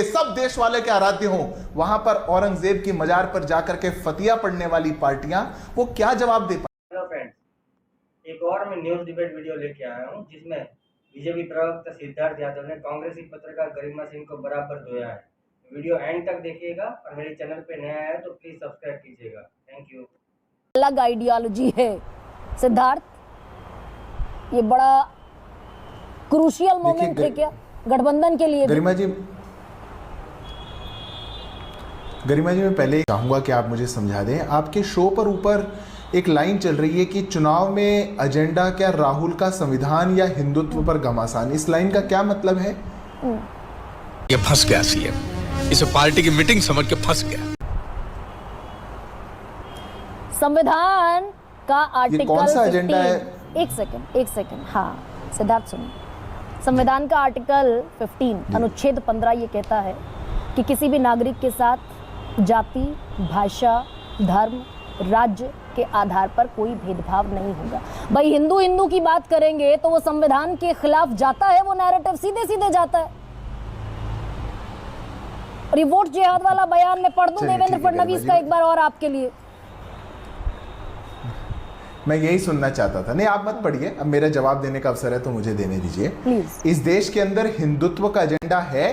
सब देश वाले के आराध्य हों, वहां पर औरंगजेब की मजार पर जाकर के फतिया पढ़ने वाली पार्टियां वो क्या जवाब दे पाए? हेलो फ्रेंड्स, एक और मैं न्यूज डिबेट वीडियो लेके आया हूं जिसमें बीजेपी प्रवक्ता सिद्धार्थ यादव ने कांग्रेसी पत्रकार गरिमा सिंह को बराबर धोया है। वीडियो एंड तक देखिएगा और मेरे चैनल पे नया है तो प्लीज सब्सक्राइब कीजिएगा। Thank you. अलग आइडियोलॉजी है सिद्धार्थ, ये बड़ा क्रूशियल मोमेंट है क्या गठबंधन के लिए? गरिमा जी मैं पहले चाहूंगा कि आप मुझे समझा दें, आपके शो पर ऊपर एक लाइन चल रही है कि चुनाव में एजेंडा क्या राहुल का संविधान या हिंदुत्व पर घमासान, इस लाइन का क्या मतलब है? ये फंस गया सीएम, इसे पार्टी की मीटिंग समझ के फंस गया। संविधान का आर्टिकल कौन सा एजेंडा है? एक सेकंड, हाँ सिद्धार्थ सुनिए। संविधान का आर्टिकल 15 अनुच्छेद 15 ये कहता है कि किसी भी नागरिक के साथ जाति, भाषा, धर्म, राज्य के आधार पर कोई भेदभाव नहीं होगा। भाई हिंदू की बात करेंगे तो वो संविधान के खिलाफ जाता है, वो नैरेटिव सीधे जाता है। और ये वोट जिहाद वाला बयान मैं पढ़ दूं देवेंद्र फडणवीस का एक बार और आपके लिए। मैं यही सुनना चाहता था। नहीं, आप मत पढ़िए, अब मेरा जवाब देने का अवसर है तो मुझे देने दीजिए। प्लीज। इस देश के अंदर हिंदुत्व का एजेंडा है,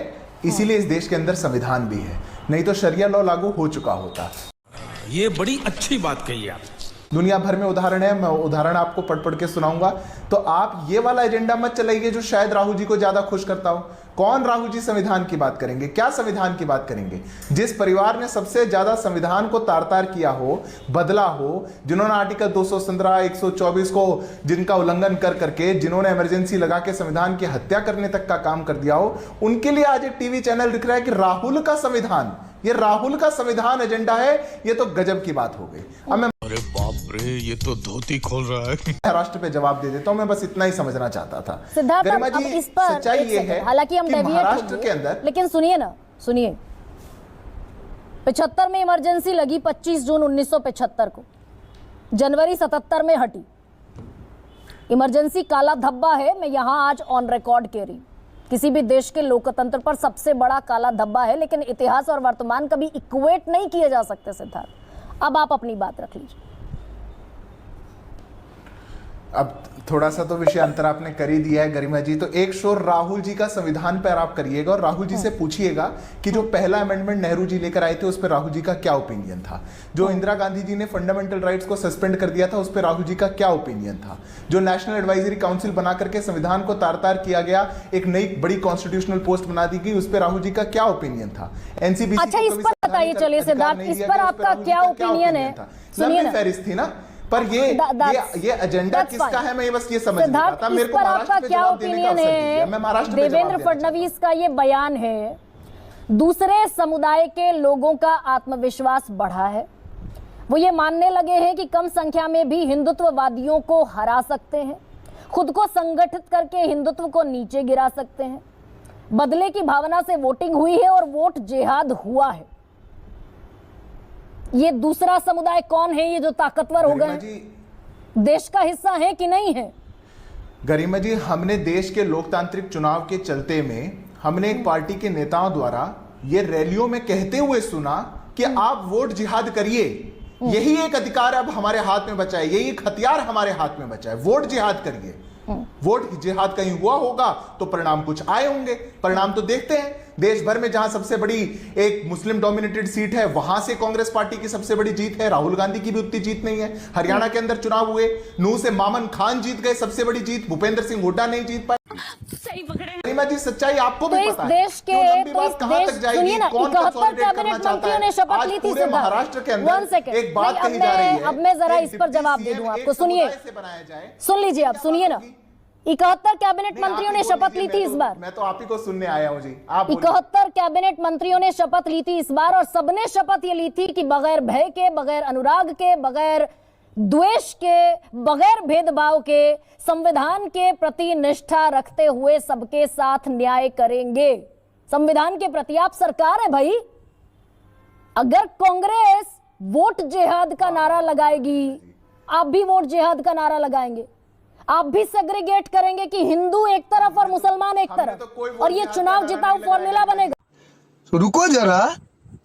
इसीलिए इस देश के अंदर संविधान भी है, नहीं तो शरिया लॉ लागू हो चुका होता। ये बड़ी अच्छी बात कही आप। दुनिया भर में उदाहरण है, मैं उदाहरण आपको पढ़ के सुनाऊंगा। तो आप ये वाला एजेंडा मत चलाइए जो शायद राहुल जी को ज्यादा खुश करता हो। कौन राहुल जी संविधान की बात करेंगे? क्या संविधान की बात करेंगे? जिस परिवार ने सबसे ज्यादा संविधान को तार-तार किया हो, बदला हो, जिन्होंने आर्टिकल 215, 124 को जिनका उल्लंघन कर करके, जिन्होंने इमरजेंसी लगा के संविधान की हत्या करने तक का काम कर दिया हो, उनके लिए आज एक टीवी चैनल दिख रहा है कि राहुल का संविधान, ये राहुल का संविधान एजेंडा है। ये तो गजब की बात हो गई। अब मैं अरे बाप रे, ये तो धोती खोल रहा है। महाराष्ट्र पे जवाब दे देता हूं, मैं बस इतना ही समझना चाहता था। सिद्धार्थ, गरिमा अब जी, इस पर सच्चाई ये है, हालांकि हम महाराष्ट्र के अंदर, लेकिन सुनिए 75 में इमरजेंसी लगी 25 जून 1975 को, जनवरी 77 में हटी। इमरजेंसी काला धब्बा है, मैं यहां आज ऑन रिकॉर्ड कह रही, किसी भी देश के लोकतंत्र पर सबसे बड़ा काला धब्बा है, लेकिन इतिहास और वर्तमान कभी इक्वेट नहीं किए जा सकते। सिद्धार्थ, अब आप अपनी बात रख लीजिए। अब थोड़ा सा तो विषय अंतर आपने कर ही दिया है गरिमा जी, तो एक शोर राहुल जी का संविधान पर आप करिएगा और राहुल जी से पूछिएगा कि जो पहला अमेंडमेंट नेहरू जी लेकर आए थे उस पर राहुल जी का क्या ओपिनियन था। जो इंदिरा गांधी जी ने फंडामेंटल राइट्स को सस्पेंड कर दिया था उस पर राहुल जी का क्या ओपिनियन था। जो नेशनल एडवाइजरी काउंसिल बना करके संविधान को तार-तार किया गया, एक नई बड़ी कॉन्स्टिट्यूशनल पोस्ट बना दी गई, उस पर राहुल जी का क्या ओपिनियन था। एनसीबीसी, अच्छा इस पर बताइए, चलिए सिद्धार्थ, इस पर आपका क्या ओपिनियन है? सुनिए ना, थी ना, पर ये एजेंडा किसका है, मैं बस ये समझ नहीं पाता। मेरे को आपका क्या ओपिनियन है? देवेंद्र फडणवीस का ये बयान है, दूसरे समुदाय के लोगों का आत्मविश्वास बढ़ा है, वो ये मानने लगे हैं कि कम संख्या में भी हिंदुत्ववादियों को हरा सकते हैं, खुद को संगठित करके हिंदुत्व को नीचे गिरा सकते हैं। बदले की भावना से वोटिंग हुई है और वोट जिहाद हुआ है। ये दूसरा समुदाय कौन है? ये जो ताकतवर हो गए, देश का हिस्सा है कि नहीं है? गरिमा जी, हमने देश के लोकतांत्रिक चुनाव के चलते में हमने एक पार्टी के नेताओं द्वारा ये रैलियों में कहते हुए सुना कि आप वोट जिहाद करिए, यही एक अधिकार अब हमारे हाथ में बचा है, यही एक हथियार हमारे हाथ में बचा है, वोट जिहाद करिए। वोट जिहाद कहीं हुआ होगा तो परिणाम कुछ आए होंगे। परिणाम तो देखते हैं, देश भर में जहां सबसे बड़ी एक मुस्लिम डोमिनेटेड सीट है वहां से कांग्रेस पार्टी की सबसे बड़ी जीत है, राहुल गांधी की भी उतनी जीत नहीं है। हरियाणा के अंदर चुनाव हुए, नूह से मामन खान जीत गए, सबसे बड़ी जीत, भूपेंद्र सिंह हुड्डा नहीं जीत पाए। सही पकड़े गरिमा जी, सच्चाई आपको भी पता है। देश के सुनिए ना, 71 कैबिनेट मंत्रियों ने शपथ ली थी महाराष्ट्र के अंदर। एक बात कही जा रही है, अब मैं जरा इस पर जवाब दे दूं आपको। सुनिए, सुन लीजिए, आप सुनिए ना, 71 कैबिनेट मंत्रियों ने शपथ ली थी इस बार। मैं तो आप ही को सुनने आया हूं जी। आप 71 कैबिनेट मंत्रियों ने शपथ ली थी इस बार, और सबने शपथ ये ली थी कि बगैर भय के, बगैर अनुराग के, बगैर द्वेष के, बगैर भेदभाव के, संविधान के प्रति निष्ठा रखते हुए सबके साथ न्याय करेंगे। संविधान के प्रति आप सरकार है भाई। अगर कांग्रेस वोट जिहाद का नारा लगाएगी, आप भी वोट जिहाद का नारा लगाएंगे, आप भी सेग्रीगेट करेंगे कि हिंदू एक तरफ और मुसलमान एक तरफ, और ये चुनाव जिताऊ फॉर्मूला बनेगा। रुको जरा,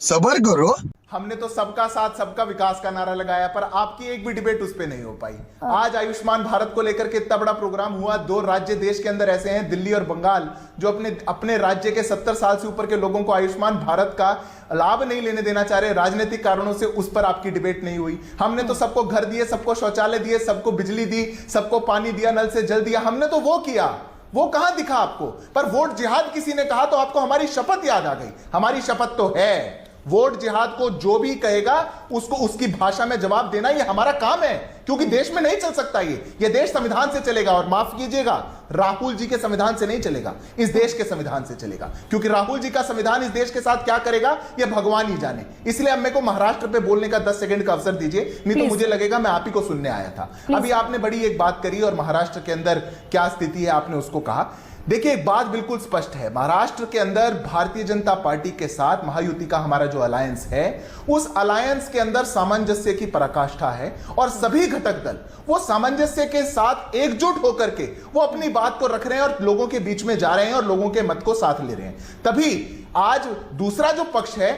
सबर करो। हमने तो सबका साथ सबका विकास का नारा लगाया, पर आपकी एक भी डिबेट उस पे नहीं हो पाई। आज आयुष्मान भारत को लेकर के इतना बड़ा प्रोग्राम हुआ, 2 राज्य देश के अंदर ऐसे हैं, दिल्ली और बंगाल, जो अपने राज्य के 70 साल से ऊपर के लोगों को आयुष्मान भारत का लाभ नहीं लेने देना चाह रहे, राजनीतिक कारणों से। उस पर आपकी डिबेट नहीं हुई। हमने तो सबको घर दिए, सबको शौचालय दिए, सबको बिजली दी, सबको पानी दिया, नल से जल दिया, हमने तो वो किया। वो कहां दिखा आपको? पर वोट जिहाद किसी ने कहा तो आपको हमारी शपथ याद आ गई। हमारी शपथ तो है, वोट जिहाद को जो भी कहेगा उसको उसकी भाषा में जवाब देना, ये हमारा काम है, क्योंकि देश में नहीं चल सकता ये देश संविधान से चलेगा। और माफ कीजिएगा, राहुल जी के संविधान से नहीं चलेगा, इस देश के संविधान से चलेगा, क्योंकि राहुल जी का संविधान इस देश के साथ क्या करेगा ये भगवान ही जाने। इसलिए अब मेरे को महाराष्ट्र पे बोलने का 10 सेकंड का अवसर दीजिए, नहीं तो मुझे लगेगा मैं आप ही को सुनने आया था। अभी आपने बड़ी एक बात करी और महाराष्ट्र के अंदर क्या स्थिति है आपने उसको कहा। देखिए, एक बात बिल्कुल स्पष्ट है, महाराष्ट्र के अंदर भारतीय जनता पार्टी के साथ महायुति का हमारा जो अलायंस है, उस अलायंस के अंदर सामंजस्य की पराकाष्ठा है और सभी घटक दल वो सामंजस्य के साथ एकजुट होकर के वो अपनी बात को रख रहे हैं और लोगों के बीच में जा रहे हैं और लोगों के मत को साथ ले रहे हैं। तभी आज दूसरा जो पक्ष है,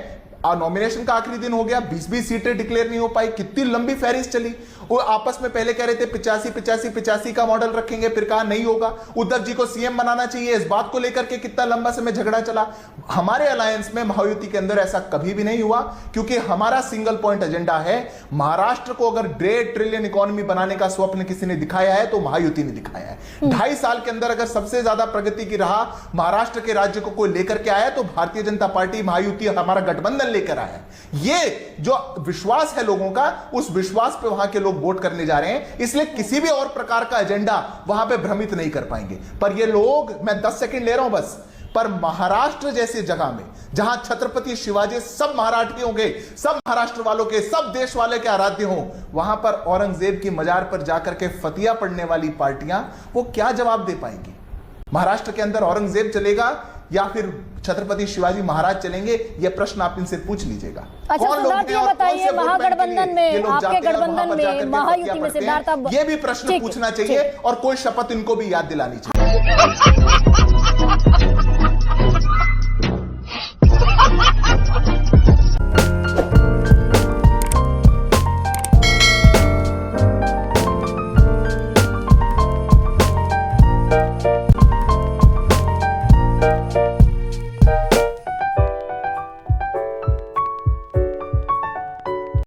नॉमिनेशन का आखिरी दिन हो गया, 20-20 सीटें डिक्लेयर नहीं हो पाई, कितनी लंबी फहरिस्त चली। वो आपस में पहले कह रहे थे 85-85-85 का मॉडल रखेंगे, फिर कहा नहीं होगा, उद्धव जी को सीएम बनाना चाहिए, इस बात को लेकर के कितना लंबा समय झगड़ा चला। हमारे अलायंस में महायुति के अंदर ऐसा कभी भी नहीं हुआ, क्योंकि हमारा सिंगल पॉइंट एजेंडा है, महाराष्ट्र को अगर 1.5 ट्रिलियन इकोनॉमी बनाने का स्वप्न किसी ने दिखाया है तो महायुति ने दिखाया है। 2.5 साल के अंदर अगर सबसे ज्यादा प्रगति की राह महाराष्ट्र के राज्य को कोई लेकर के आया तो भारतीय जनता पार्टी, महायुति, हमारा गठबंधन लेकर आया। ये जो विश्वास है लोगों का, उस विश्वास पे वहां के लोग वोट करने जा रहे हैं, इसलिए किसी भी और प्रकार का एजेंडा वहां पे भ्रमित नहीं कर पाएंगे। पर ये लोग, मैं 10 सेकंड ले रहा हूं बस, पर महाराष्ट्र जैसी जगह में जहां छत्रपति शिवाजी सब मराठियों के, सब महाराष्ट्र वालों के, सब देश वाले के आराध्य हों, वहां पर औरंगजेब की मजार पर जाकर के फतिया पढ़ने वाली पार्टियां वो क्या जवाब दे पाएंगी? महाराष्ट्र के अंदर औरंगजेब चलेगा या फिर छत्रपति शिवाजी महाराज चलेंगे? ये प्रश्न आप इनसे पूछ लीजिएगा। अच्छा सिद्धार्थ, ये बताइए, महागठबंधन में, आपके गठबंधन में, महायुति में सिद्धार्थ, ये भी प्रश्न पूछना चाहिए और कोई शपथ इनको भी याद दिलानी चाहिए।